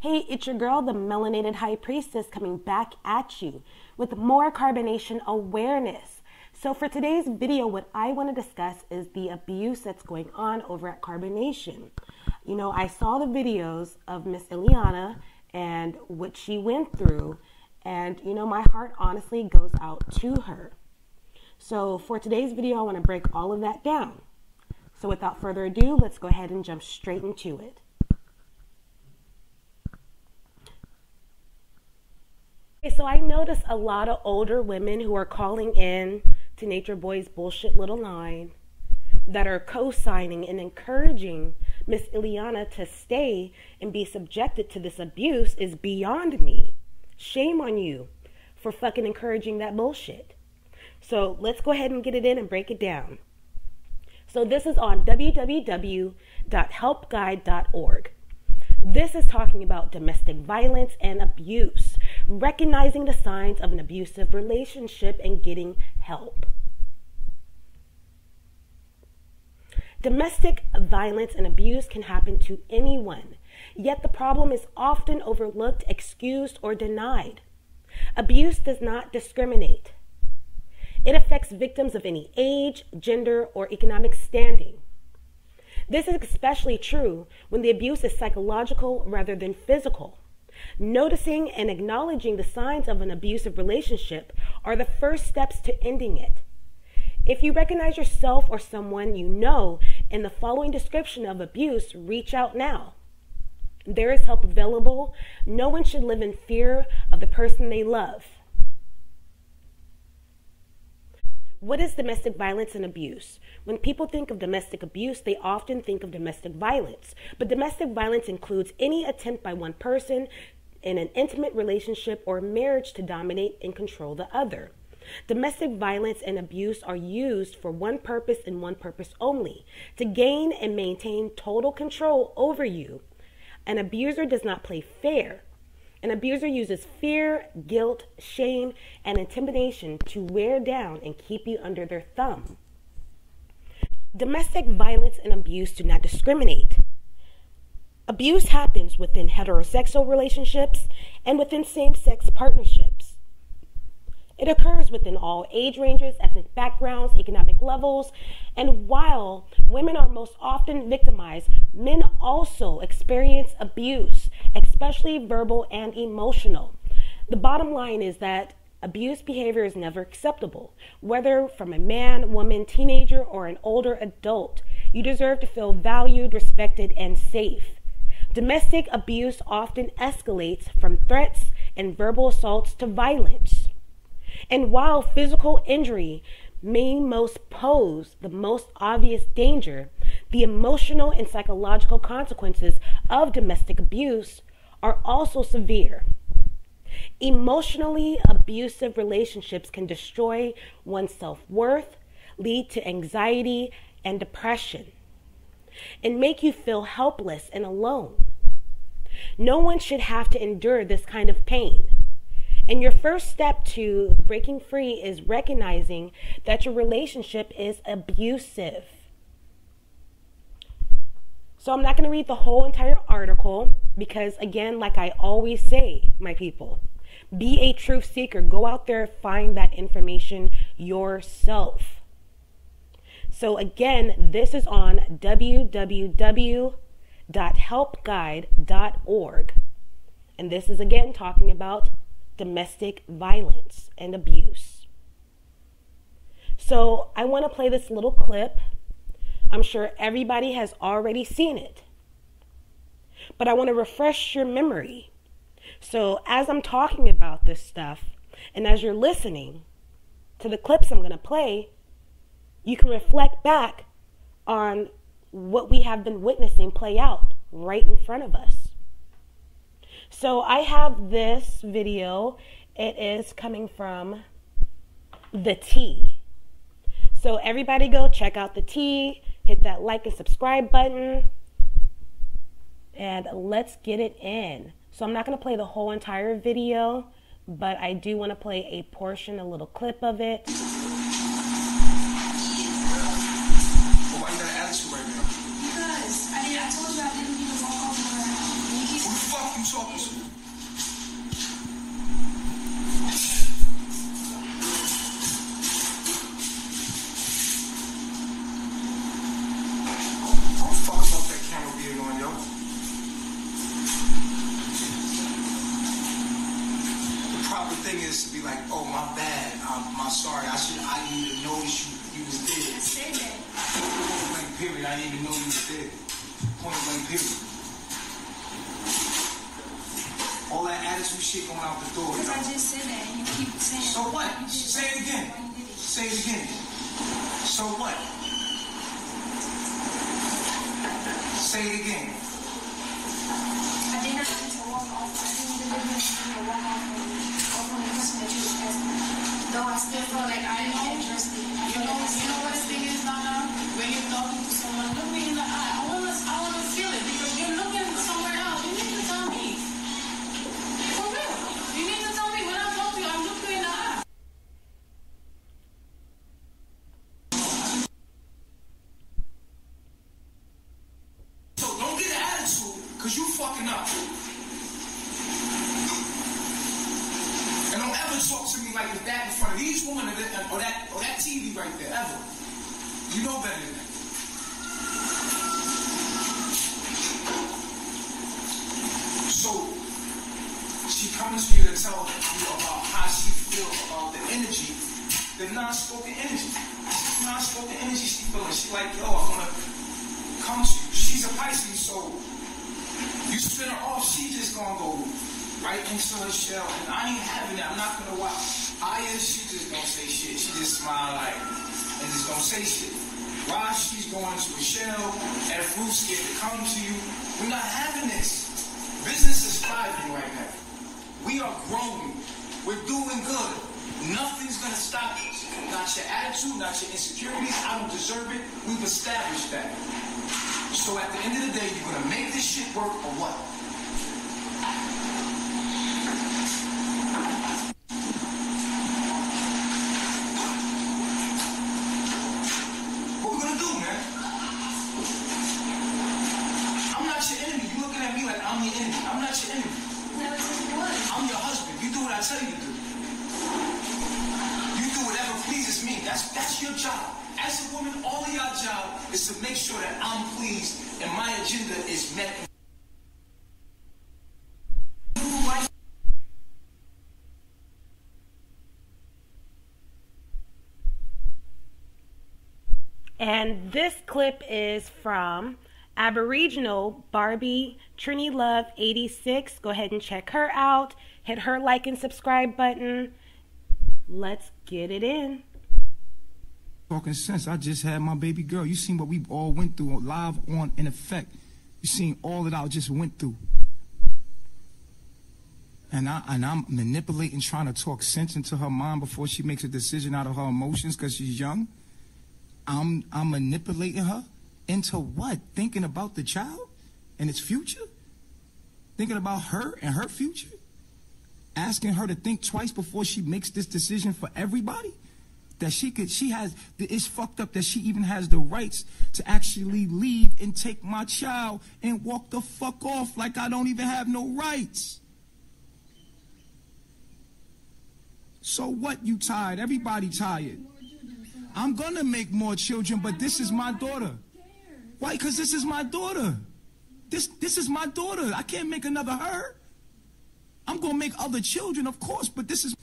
Hey, it's your girl, the Melanated High Priestess, coming back at you with more carbonation awareness. So for today's video, what I want to discuss is the abuse that's going on over at Carbonation. You know, I saw the videos of Miss Ileana and what she went through, and you know, my heart honestly goes out to her. So for today's video, I want to break all of that down. So without further ado, let's go ahead and jump straight into it. So I notice a lot of older women who are calling in to Nature Boy's bullshit little line that are co-signing and encouraging Miss Ileana to stay and be subjected to this abuse is beyond me. Shame on you for fucking encouraging that bullshit. So let's go ahead and get it in and break it down. So this is on www.helpguide.org. This is talking about domestic violence and abuse, recognizing the signs of an abusive relationship and getting help. Domestic violence and abuse can happen to anyone, yet the problem is often overlooked, excused, or denied. Abuse does not discriminate. It affects victims of any age, gender, or economic standing. This is especially true when the abuse is psychological rather than physical. Noticing and acknowledging the signs of an abusive relationship are the first steps to ending it. If you recognize yourself or someone you know in the following description of abuse, reach out now. There is help available. No one should live in fear of the person they love. What is domestic violence and abuse? When people think of domestic abuse, they often think of domestic violence. But domestic violence includes any attempt by one person in an intimate relationship or marriage to dominate and control the other. Domestic violence and abuse are used for one purpose and one purpose only: to gain and maintain total control over you. An abuser does not play fair. An abuser uses fear, guilt, shame, and intimidation to wear down and keep you under their thumb. Domestic violence and abuse do not discriminate. Abuse happens within heterosexual relationships and within same-sex partnerships. It occurs within all age ranges, ethnic backgrounds, economic levels, and while women are most often victimized, men also experience abuse, especially verbal and emotional. The bottom line is that abuse behavior is never acceptable, whether from a man, woman, teenager, or an older adult. You deserve to feel valued, respected, and safe. Domestic abuse often escalates from threats and verbal assaults to violence. And while physical injury may most pose the most obvious danger, the emotional and psychological consequences of domestic abuse are also severe. Emotionally abusive relationships can destroy one's self-worth, lead to anxiety and depression, and make you feel helpless and alone. No one should have to endure this kind of pain. And your first step to breaking free is recognizing that your relationship is abusive. So I'm not going to read the whole entire article because, again, like I always say, my people, be a truth seeker. Go out there, find that information yourself. So again, this is on www.helpguide.org. And this is again talking about domestic violence and abuse. So I want to play this little clip. I'm sure everybody has already seen it, but I want to refresh your memory. So as I'm talking about this stuff, and as you're listening to the clips I'm going to play, you can reflect back on what we have been witnessing play out right in front of us. So I have this video. It is coming from The Tea. So everybody go check out The Tea. Hit that like and subscribe button. And let's get it in. So I'm not going to play the whole entire video, but I do want to play a portion, a little clip of it. Well, why you gotta ask right now? Because I told you I didn't need a walk off my Who the fuck you talking to? Don't fuck about that camera being on, yo. The proper thing is to be like, oh, my bad. I'm sorry. I didn't even notice you was there. Say that. Point blank period. I didn't even know you was there. Point blank period. All that attitude shit going out the door. Because I just said that and you keep saying So what? why you did Say it again. why you did it. Say it again. So what? Say it again. I did not need to walk off. I didn't deliberately need to walk off on the person that you was asking. Though I still felt like I didn't address it. You know what the thing is, Nana? When you're talking to someone, look me in the eye. I wanna feel it because you're looking somewhere else. You need to tell me. For real. You need to tell me when I talk to you, I'm looking in the eye. So don't get an attitude, cause you fucking up. And don't ever talk to me like that in front of these women or that TV right there, ever. You know better than that. So she comes to you to tell you about how she feels about the energy, the non-spoken energy. Non-spoken energy she feeling. She like, yo, I wanna come to you. She's a Pisces, so you spin her off, she just gonna go right into her shell. And I ain't having that. I'm not gonna watch. She just don't say shit. She just smile like and just don't say shit. While she's going to a shell and Fruit's scared to come to you, we're not having this. Business is thriving right now. We are growing. We're doing good. Nothing's gonna stop us. Not your attitude, not your insecurities. I don't deserve it. We've established that. So at the end of the day, you're gonna make this shit work or what? What we gonna do, man? I'm not your enemy. You looking at me like I'm your enemy. I'm not your enemy. Never said it was. I'm your husband. You do what I tell you to do. You do whatever pleases me. That's your job. As a woman, all of your job is to make sure that I'm pleased and my agenda is met. And this clip is from Aboriginal Barbie Trini Love 86. Go ahead and check her out. Hit her like and subscribe button. Let's get it in. Talking sense. I just had my baby girl. You seen what we all went through live on in effect. You seen all that I just went through. And I'm manipulating, trying to talk sense into her mind before she makes a decision out of her emotions because she's young. I'm manipulating her into what? Thinking about the child and its future? Thinking about her and her future? Asking her to think twice before she makes this decision for everybody? That it's fucked up that she even has the rights to actually leave and take my child and walk the fuck off like I don't even have no rights. So what, you tired? Everybody tired. I'm gonna make more children, but this is my daughter. Why? Because this is my daughter. This is my daughter. I can't make another her. I'm gonna make other children, of course, but this is...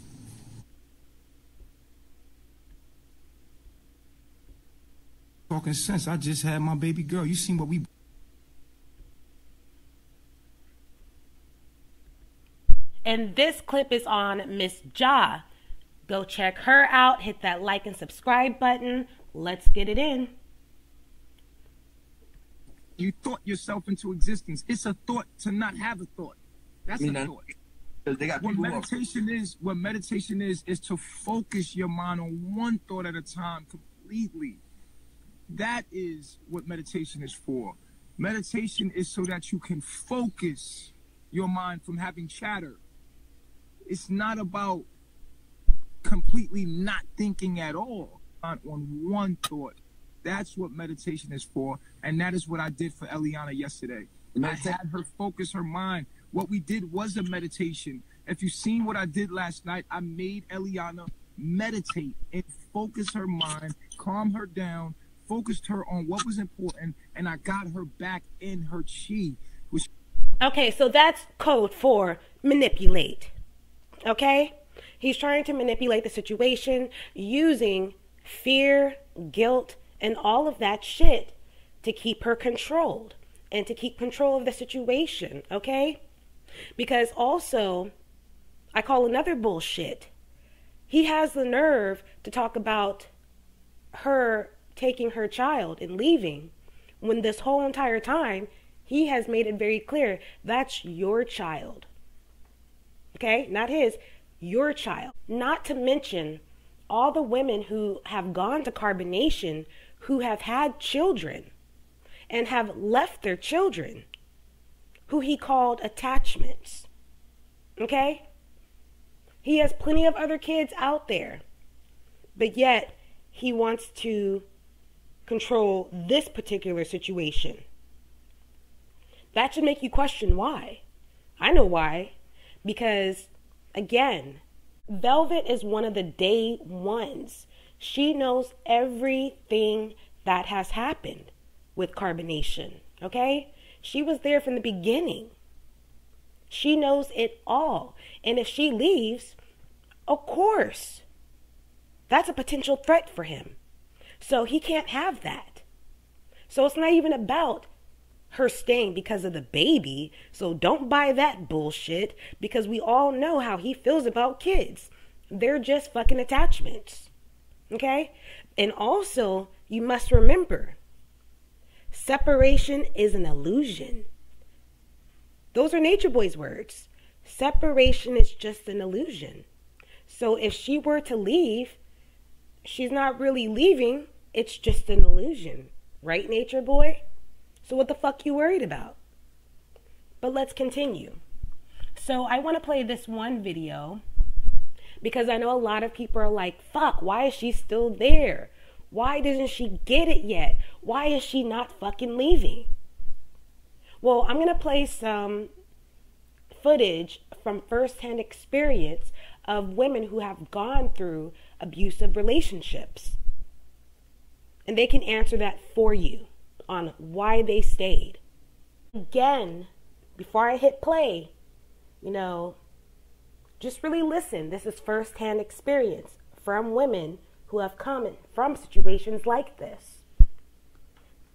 Talking sense. I just had my baby girl. You seen what we... And this clip is on Miss Ja. Go check her out. Hit that like and subscribe button. Let's get it in. You thought yourself into existence. It's a thought to not have a thought. That's a thought. They got What people meditation is to focus your mind on one thought at a time completely. That is what meditation is for. Meditation is so that you can focus your mind from having chatter. It's not about completely not thinking at all on one thought. That's what meditation is for, and that is what I did for Eliana yesterday. I had her focus her mind What we did was a meditation. If you've seen what I did last night, I made Eliana meditate and focus her mind, calm her down, focused her on what was important, and I got her back in her chi. Okay, so that's code for manipulate. Okay? He's trying to manipulate the situation using fear, guilt, and all of that shit to keep her controlled and to keep control of the situation, okay? Because also, I call another bullshit. He has the nerve to talk about her taking her child and leaving when this whole entire time he has made it very clear that's your child. Okay? Not his, your child. Not to mention all the women who have gone to carbonation who have had children and have left their children, who he called attachments. Okay? He has plenty of other kids out there, but yet he wants to control this particular situation. That should make you question why. I know why. Because, again, Velvet is one of the day ones. She knows everything that has happened with carbonation, okay? She was there from the beginning. She knows it all. And if she leaves, of course, that's a potential threat for him. So he can't have that. So it's not even about her staying because of the baby. So don't buy that bullshit, because we all know how he feels about kids. They're just fucking attachments. Okay? And also, you must remember, separation is an illusion. Those are Nature Boy's words. Separation is just an illusion. So if she were to leave, she's not really leaving. It's just an illusion. Right, Nature Boy? So what the fuck you worried about? But let's continue. So I want to play this one video because I know a lot of people are like, fuck, why is she still there? Why doesn't she get it yet? Why is she not fucking leaving? Well, I'm going to play some footage from firsthand experience of women who have gone through abusive relationships. And they can answer that for you on why they stayed. Again, before I hit play, just really listen. This is firsthand experience from women who have come from situations like this.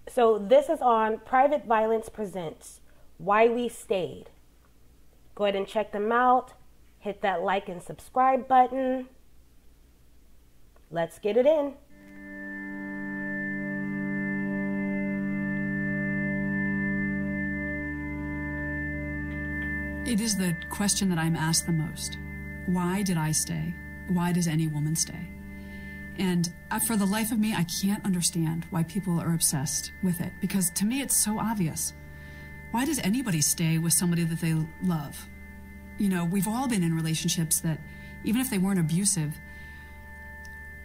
So this is on Private Violence Presents Why We Stayed. Go ahead and check them out. Hit that like and subscribe button. Let's get it in. It is the question that I'm asked the most. Why did I stay? Why does any woman stay? And for the life of me, I can't understand why people are obsessed with it, because to me it's so obvious. Why does anybody stay with somebody that they love? We've all been in relationships that, even if they weren't abusive,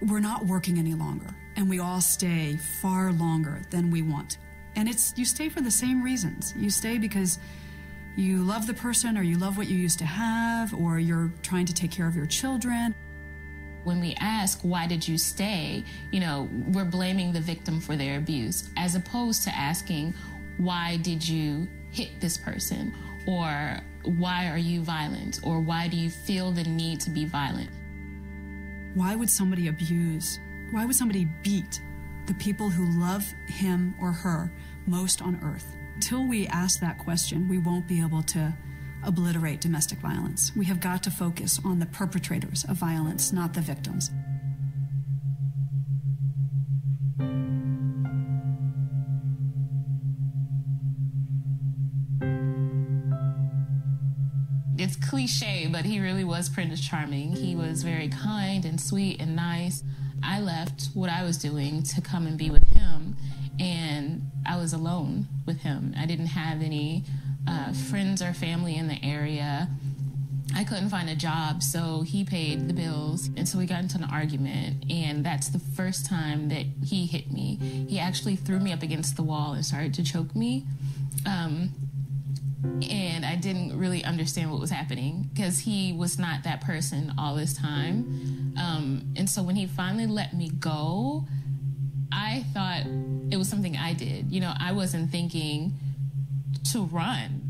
we're not working any longer, and we all stay far longer than we want. And you stay for the same reasons. You stay because you love the person, or you love what you used to have, or you're trying to take care of your children. When we ask, why did you stay? We're blaming the victim for their abuse, as opposed to asking, why did you hit this person? Or why are you violent? Or why do you feel the need to be violent? Why would somebody abuse? Why would somebody beat the people who love him or her most on earth? Until we ask that question, we won't be able to obliterate domestic violence. We have got to focus on the perpetrators of violence, not the victims. It's cliche, but he really was Prince Charming. He was very kind and sweet and nice. I left what I was doing to come and be with him, and I was alone with him. I didn't have any friends or family in the area. I couldn't find a job, so he paid the bills. And so we got into an argument, and that's the first time that he hit me. He actually threw me up against the wall and started to choke me. And I didn't really understand what was happening because he was not that person all this time. And so when he finally let me go, I thought it was something I did. You know, I wasn't thinking to run.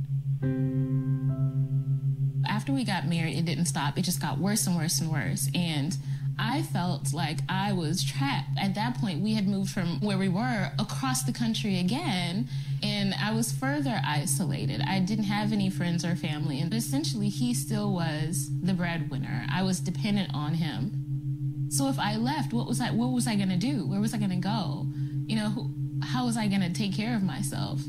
After we got married, it didn't stop. It just got worse and worse and worse. And I felt like I was trapped. At that point, we had moved from where we were across the country again, and I was further isolated. I didn't have any friends or family, and essentially he still was the breadwinner. I was dependent on him. So if I left, what was I going to do? Where was I going to go? You know, how was I going to take care of myself?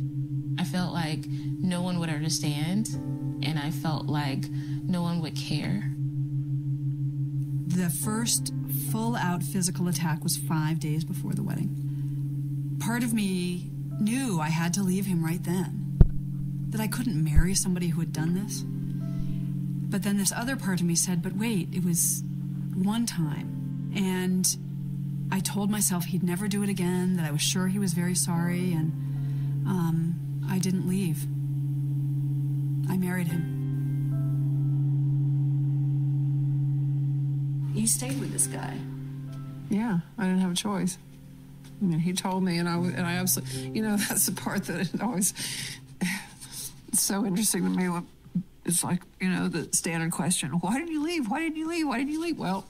I felt like no one would understand, and I felt like no one would care. The first full-out physical attack was 5 days before the wedding. Part of me knew I had to leave him right then, that I couldn't marry somebody who had done this. But then this other part of me said, but wait, it was one time. And I told myself he'd never do it again, that I was sure he was very sorry, and I didn't leave. I married him. You stayed with this guy. Yeah, I didn't have a choice. I mean, he told me, and I absolutely, you know, that's the part that it always, it's so interesting to me. It's like, you know, the standard question, why did you leave? Why did you leave? Why did you leave? Well,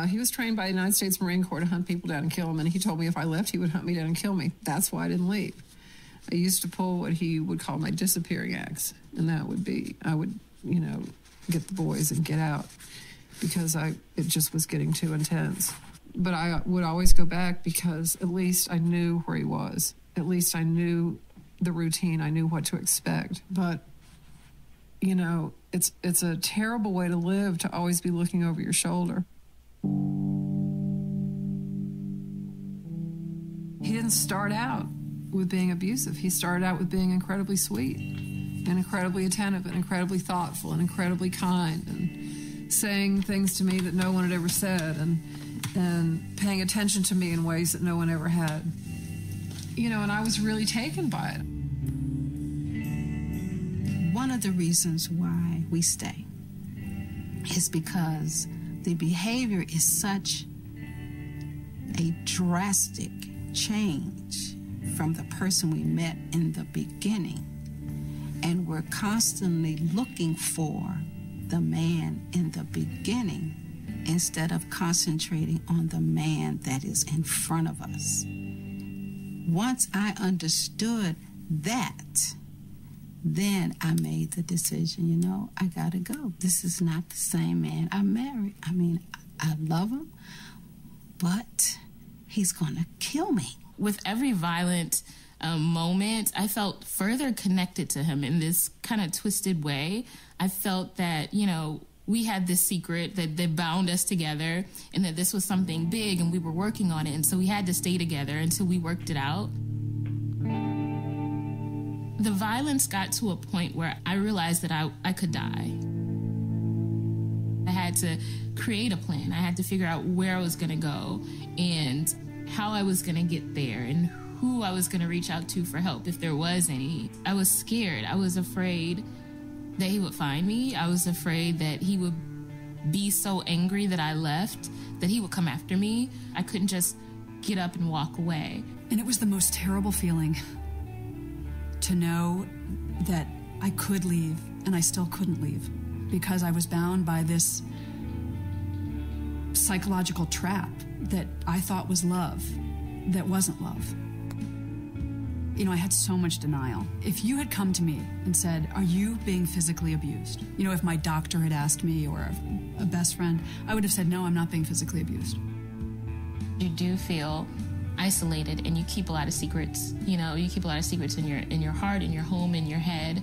he was trained by the United States Marine Corps to hunt people down and kill them, and he told me if I left, he would hunt me down and kill me. That's why I didn't leave. I used to pull what he would call my disappearing acts, and that would be, I would, you know, get the boys and get out, because it just was getting too intense. But I would always go back because at least I knew where he was. At least I knew the routine. I knew what to expect. But, you know, it's a terrible way to live, to always be looking over your shoulder. He didn't start out with being abusive. He started out with being incredibly sweet and incredibly attentive and incredibly thoughtful and incredibly kind and saying things to me that no one had ever said and paying attention to me in ways that no one ever had. You know, and I was really taken by it. One of the reasons why we stay is because the behavior is such a drastic change from the person we met in the beginning. And we're constantly looking for the man in the beginning instead of concentrating on the man that is in front of us. Once I understood that, then I made the decision, you know, I gotta go. This is not the same man I married. I mean, I love him, but he's gonna kill me. With every violent moment, I felt further connected to him in this kind of twisted way. I felt that, you know, we had this secret that bound us together and that this was something big and we were working on it. And so we had to stay together until we worked it out. The violence got to a point where I realized that I could die. I had to create a plan. I had to figure out where I was going to go and how I was going to get there and who I was going to reach out to for help, if there was any. I was scared. I was afraid that he would find me. I was afraid that he would be so angry that I left, that he would come after me. I couldn't just get up and walk away. And it was the most terrible feeling to know that I could leave and I still couldn't leave because I was bound by this psychological trap that I thought was love, that wasn't love. You know, I had so much denial. If you had come to me and said, are you being physically abused? You know, if my doctor had asked me or a best friend, I would have said, no, I'm not being physically abused. You do feel isolated and you keep a lot of secrets. You know, you keep a lot of secrets in your heart, in your home, in your head.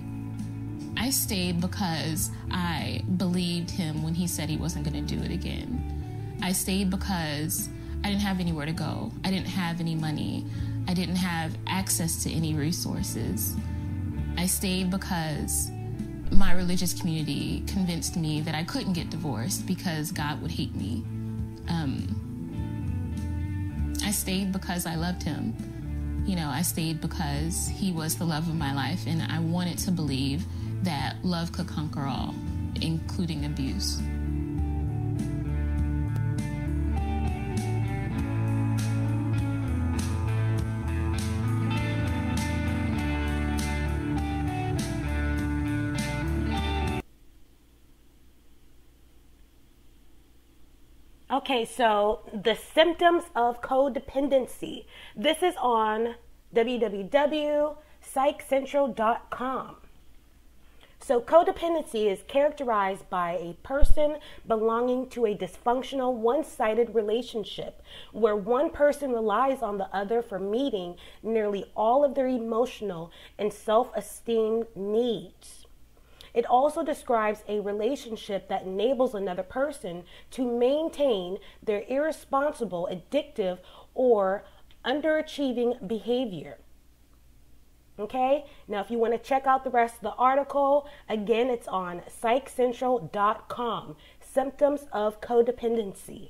I stayed because I believed him when he said he wasn't going to do it again. I stayed because I didn't have anywhere to go. I didn't have any money. I didn't have access to any resources. I stayed because my religious community convinced me that I couldn't get divorced because God would hate me. I stayed because I loved him. You know, I stayed because he was the love of my life, and I wanted to believe that love could conquer all, including abuse. Okay, so the symptoms of codependency. This is on www.psychcentral.com. So codependency is characterized by a person belonging to a dysfunctional, one-sided relationship where one person relies on the other for meeting nearly all of their emotional and self-esteem needs. It also describes a relationship that enables another person to maintain their irresponsible, addictive, or underachieving behavior. Okay, now if you want to check out the rest of the article, again, it's on psychcentral.com. Symptoms of codependency.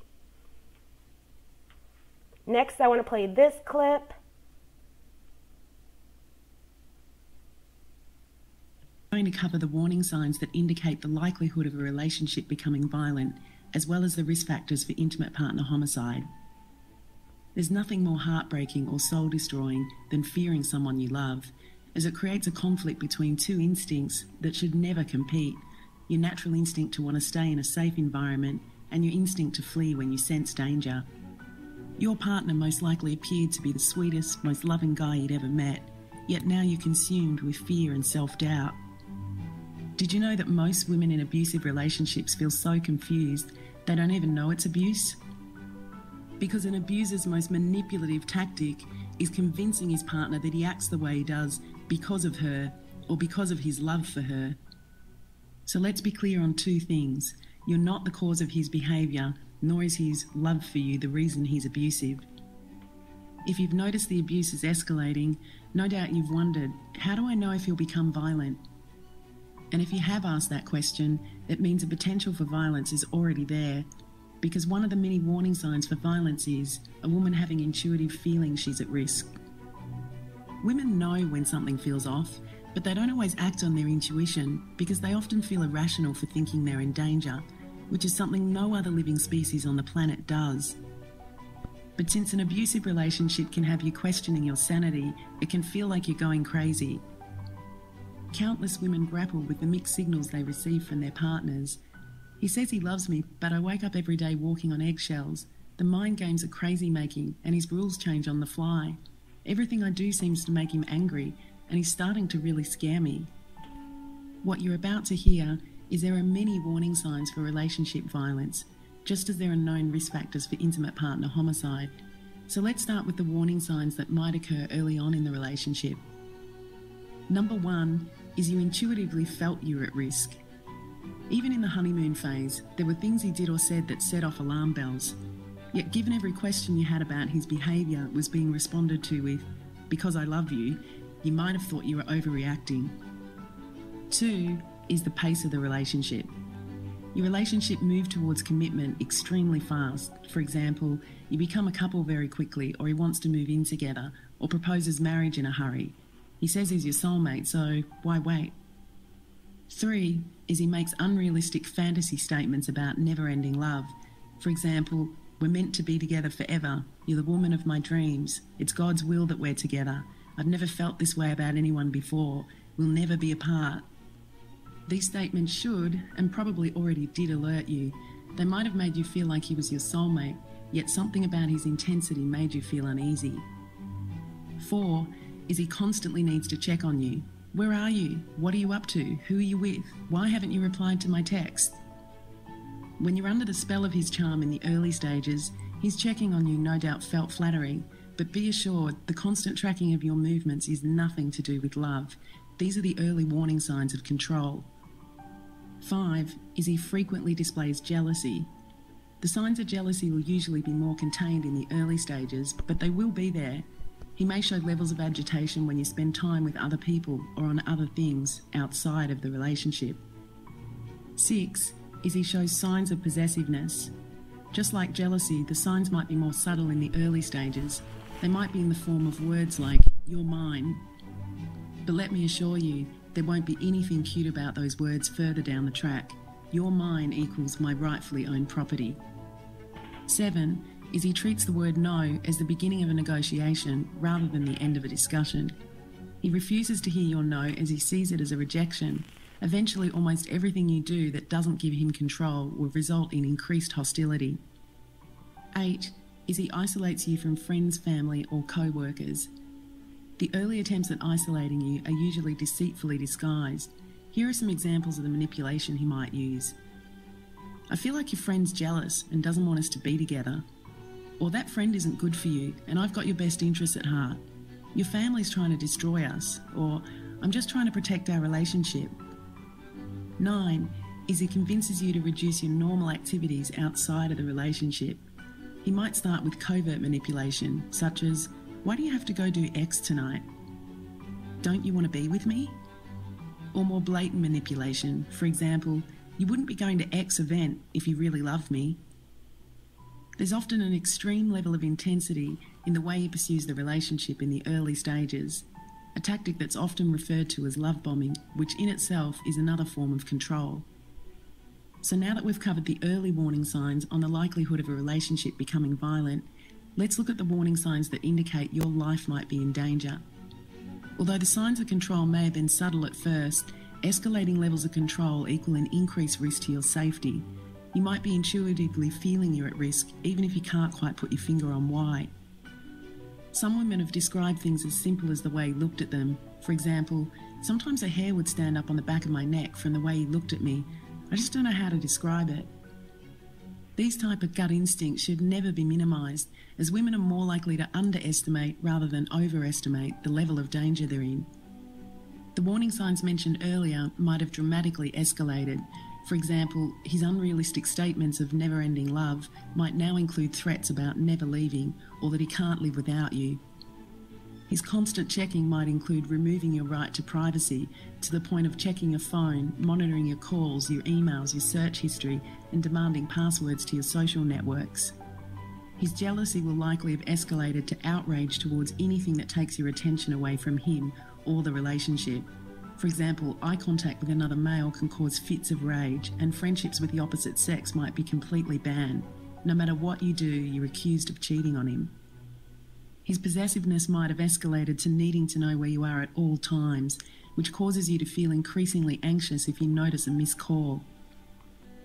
Next, I want to play this clip. I'm going to cover the warning signs that indicate the likelihood of a relationship becoming violent, as well as the risk factors for intimate partner homicide. There's nothing more heartbreaking or soul-destroying than fearing someone you love, as it creates a conflict between two instincts that should never compete: your natural instinct to want to stay in a safe environment and your instinct to flee when you sense danger. Your partner most likely appeared to be the sweetest, most loving guy you'd ever met, yet now you're consumed with fear and self-doubt. Did you know that most women in abusive relationships feel so confused they don't even know it's abuse? Because an abuser's most manipulative tactic is convincing his partner that he acts the way he does because of her or because of his love for her. So let's be clear on two things. You're not the cause of his behaviour, nor is his love for you the reason he's abusive. If you've noticed the abuse is escalating, no doubt you've wondered, how do I know if he'll become violent? And if you have asked that question, it means the potential for violence is already there, because one of the many warning signs for violence is a woman having intuitive feeling she's at risk. Women know when something feels off, but they don't always act on their intuition because they often feel irrational for thinking they're in danger, which is something no other living species on the planet does. But since an abusive relationship can have you questioning your sanity, it can feel like you're going crazy. Countless women grapple with the mixed signals they receive from their partners. He says he loves me, but I wake up every day walking on eggshells. The mind games are crazy making, and his rules change on the fly. Everything I do seems to make him angry, and he's starting to really scare me. What you're about to hear is there are many warning signs for relationship violence, just as there are known risk factors for intimate partner homicide. So let's start with the warning signs that might occur early on in the relationship. Number 1 is you intuitively felt you were at risk. Even in the honeymoon phase, there were things he did or said that set off alarm bells. Yet given every question you had about his behaviour was being responded to with, "Because I love you," you might have thought you were overreacting. 2 is the pace of the relationship. Your relationship moved towards commitment extremely fast. For example, you become a couple very quickly, or he wants to move in together, or proposes marriage in a hurry. He says he's your soulmate, so why wait? 3 is he makes unrealistic fantasy statements about never-ending love. For example, "We're meant to be together forever. You're the woman of my dreams. It's God's will that we're together. I've never felt this way about anyone before. We'll never be apart." These statements should, and probably already did, alert you. They might have made you feel like he was your soulmate, yet something about his intensity made you feel uneasy. 4 is he constantly needs to check on you. "Where are you? What are you up to? Who are you with? Why haven't you replied to my text?" When you're under the spell of his charm in the early stages, his checking on you no doubt felt flattering, but be assured the constant tracking of your movements is nothing to do with love. These are the early warning signs of control. 5 is he frequently displays jealousy. The signs of jealousy will usually be more contained in the early stages, but they will be there. He may show levels of agitation when you spend time with other people or on other things outside of the relationship. 6 is he shows signs of possessiveness. Just like jealousy, the signs might be more subtle in the early stages. They might be in the form of words like, "You're mine." But let me assure you, there won't be anything cute about those words further down the track. "You're mine" equals my rightfully owned property. 7 is he treats the word no as the beginning of a negotiation rather than the end of a discussion. He refuses to hear your no as he sees it as a rejection. Eventually, almost everything you do that doesn't give him control will result in increased hostility. 8 is he isolates you from friends, family, or co-workers. The early attempts at isolating you are usually deceitfully disguised. Here are some examples of the manipulation he might use. "I feel like your friend's jealous and doesn't want us to be together." Or, "That friend isn't good for you and I've got your best interests at heart." "Your family's trying to destroy us." Or, "I'm just trying to protect our relationship." 9 is he convinces you to reduce your normal activities outside of the relationship. He might start with covert manipulation, such as, "Why do you have to go do X tonight? Don't you want to be with me?" Or more blatant manipulation, for example, "You wouldn't be going to X event if you really loved me." There's often an extreme level of intensity in the way he pursues the relationship in the early stages, a tactic that's often referred to as love bombing, which in itself is another form of control. So now that we've covered the early warning signs on the likelihood of a relationship becoming violent, let's look at the warning signs that indicate your life might be in danger. Although the signs of control may have been subtle at first, escalating levels of control equal an increased risk to your safety. You might be intuitively feeling you're at risk, even if you can't quite put your finger on why. Some women have described things as simple as the way he looked at them. For example, "Sometimes a hair would stand up on the back of my neck from the way he looked at me. I just don't know how to describe it." These type of gut instincts should never be minimised, as women are more likely to underestimate rather than overestimate the level of danger they're in. The warning signs mentioned earlier might have dramatically escalated. For example, his unrealistic statements of never-ending love might now include threats about never leaving or that he can't live without you. His constant checking might include removing your right to privacy to the point of checking your phone, monitoring your calls, your emails, your search history, and demanding passwords to your social networks. His jealousy will likely have escalated to outrage towards anything that takes your attention away from him or the relationship. For example, eye contact with another male can cause fits of rage, and friendships with the opposite sex might be completely banned. No matter what you do, you're accused of cheating on him. His possessiveness might have escalated to needing to know where you are at all times, which causes you to feel increasingly anxious if you notice a missed call.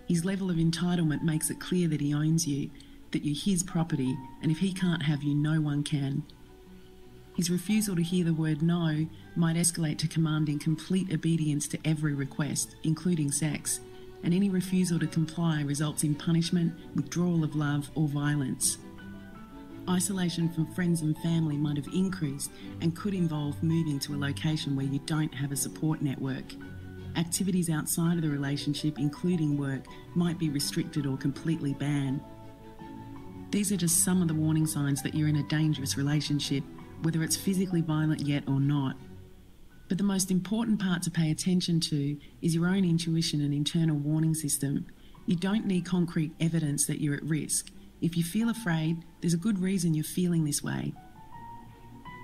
His level of entitlement makes it clear that he owns you, that you're his property, and if he can't have you, no one can. His refusal to hear the word no might escalate to commanding complete obedience to every request, including sex, and any refusal to comply results in punishment, withdrawal of love, or violence. Isolation from friends and family might have increased and could involve moving to a location where you don't have a support network. Activities outside of the relationship, including work, might be restricted or completely banned. These are just some of the warning signs that you're in a dangerous relationship, whether it's physically violent yet or not. But the most important part to pay attention to is your own intuition and internal warning system. You don't need concrete evidence that you're at risk. If you feel afraid, there's a good reason you're feeling this way.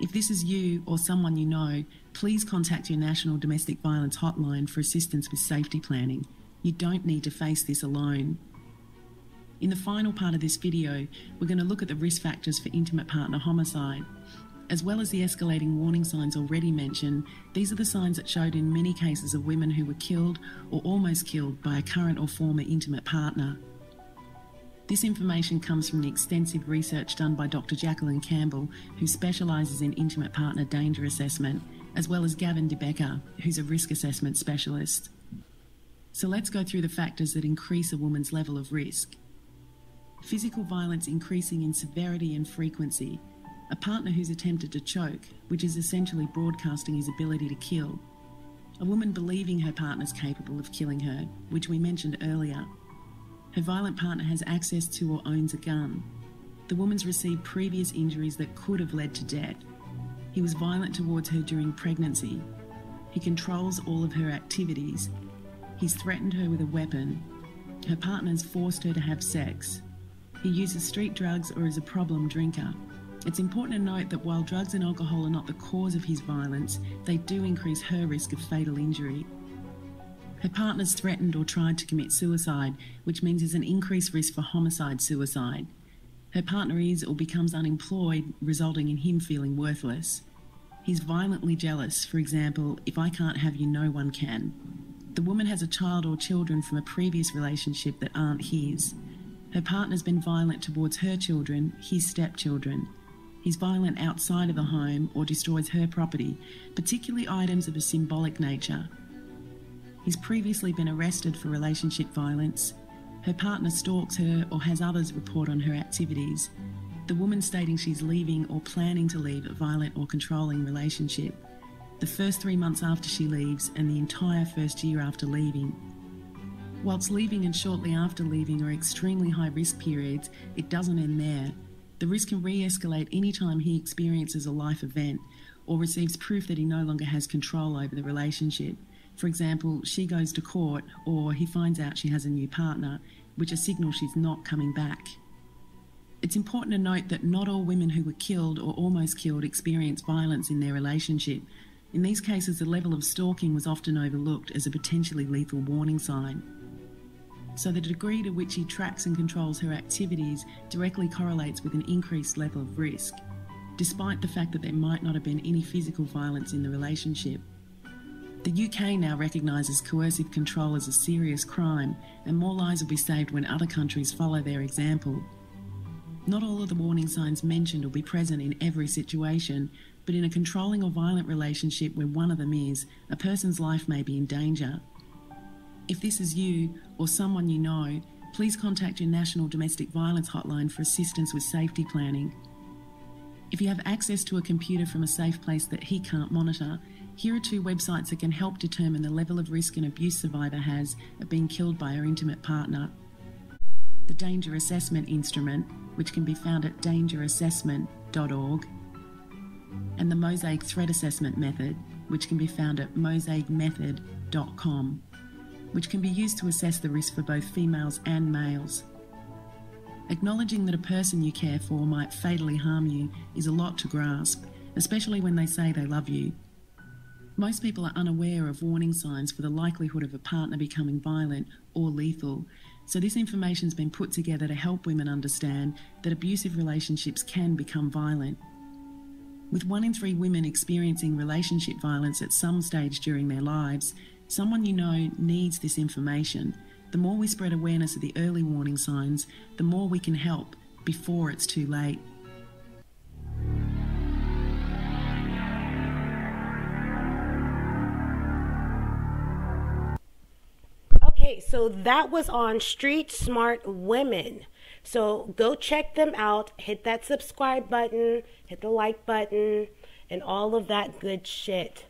If this is you or someone you know, please contact your National Domestic Violence Hotline for assistance with safety planning. You don't need to face this alone. In the final part of this video, we're going to look at the risk factors for intimate partner homicide. As well as the escalating warning signs already mentioned, these are the signs that showed in many cases of women who were killed or almost killed by a current or former intimate partner. This information comes from the extensive research done by Dr. Jacqueline Campbell, who specialises in intimate partner danger assessment, as well as Gavin DeBecker, who's a risk assessment specialist. So let's go through the factors that increase a woman's level of risk. Physical violence increasing in severity and frequency. A partner who's attempted to choke, which is essentially broadcasting his ability to kill. A woman believing her partner's capable of killing her, which we mentioned earlier. Her violent partner has access to or owns a gun. The woman's received previous injuries that could have led to death. He was violent towards her during pregnancy. He controls all of her activities. He's threatened her with a weapon. Her partner's forced her to have sex. He uses street drugs or is a problem drinker. It's important to note that while drugs and alcohol are not the cause of his violence, they do increase her risk of fatal injury. Her partner's threatened or tried to commit suicide, which means there's an increased risk for homicide-suicide. Her partner is or becomes unemployed, resulting in him feeling worthless. He's violently jealous. For example, if I can't have you, no one can. The woman has a child or children from a previous relationship that aren't his. Her partner's been violent towards her children, his stepchildren. He's violent outside of the home or destroys her property, particularly items of a symbolic nature. He's previously been arrested for relationship violence. Her partner stalks her or has others report on her activities. The woman stating she's leaving or planning to leave a violent or controlling relationship. The first 3 months after she leaves and the entire first year after leaving. Whilst leaving and shortly after leaving are extremely high risk periods, it doesn't end there. The risk can re-escalate any time he experiences a life event or receives proof that he no longer has control over the relationship. For example, she goes to court or he finds out she has a new partner, which are signals she's not coming back. It's important to note that not all women who were killed or almost killed experience violence in their relationship. In these cases, the level of stalking was often overlooked as a potentially lethal warning sign. So the degree to which he tracks and controls her activities directly correlates with an increased level of risk, despite the fact that there might not have been any physical violence in the relationship. The UK now recognises coercive control as a serious crime, and more lives will be saved when other countries follow their example. Not all of the warning signs mentioned will be present in every situation, but in a controlling or violent relationship where one of them is, a person's life may be in danger. If this is you or someone you know, please contact your National Domestic Violence Hotline for assistance with safety planning. If you have access to a computer from a safe place that he can't monitor, here are 2 websites that can help determine the level of risk an abuse survivor has of being killed by her intimate partner. The Danger Assessment Instrument, which can be found at dangerassessment.org, and the Mosaic Threat Assessment Method, which can be found at mosaicmethod.com, which can be used to assess the risk for both females and males. Acknowledging that a person you care for might fatally harm you is a lot to grasp, especially when they say they love you. Most people are unaware of warning signs for the likelihood of a partner becoming violent or lethal, so this information has been put together to help women understand that abusive relationships can become violent. With 1 in 3 women experiencing relationship violence at some stage during their lives, someone you know needs this information. The more we spread awareness of the early warning signs, the more we can help before it's too late. Okay, so that was on Street Smart Women. So go check them out. Hit that subscribe button, hit the like button, and all of that good shit.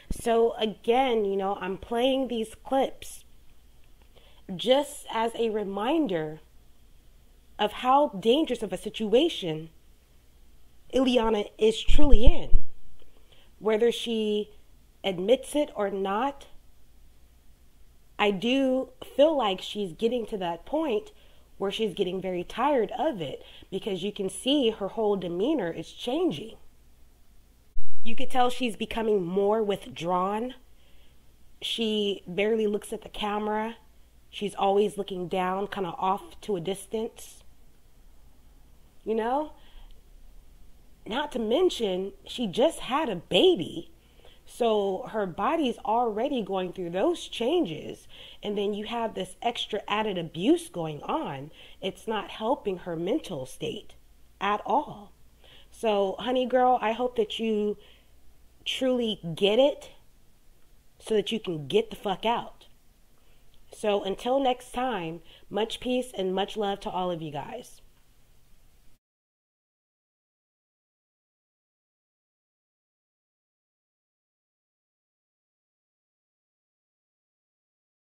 So again, I'm playing these clips just as a reminder of how dangerous of a situation Ileana is truly in. Whether she admits it or not, I do feel like she's getting to that point where she's getting very tired of it, because you can see her whole demeanor is changing. You could tell she's becoming more withdrawn. She barely looks at the camera. She's always looking down, kind of off to a distance. Not to mention, she just had a baby. So her body's already going through those changes. And then you have this extra added abuse going on. It's not helping her mental state at all. So, honey girl, I hope that you truly get it so that you can get the fuck out. So until next time, much peace and much love to all of you guys.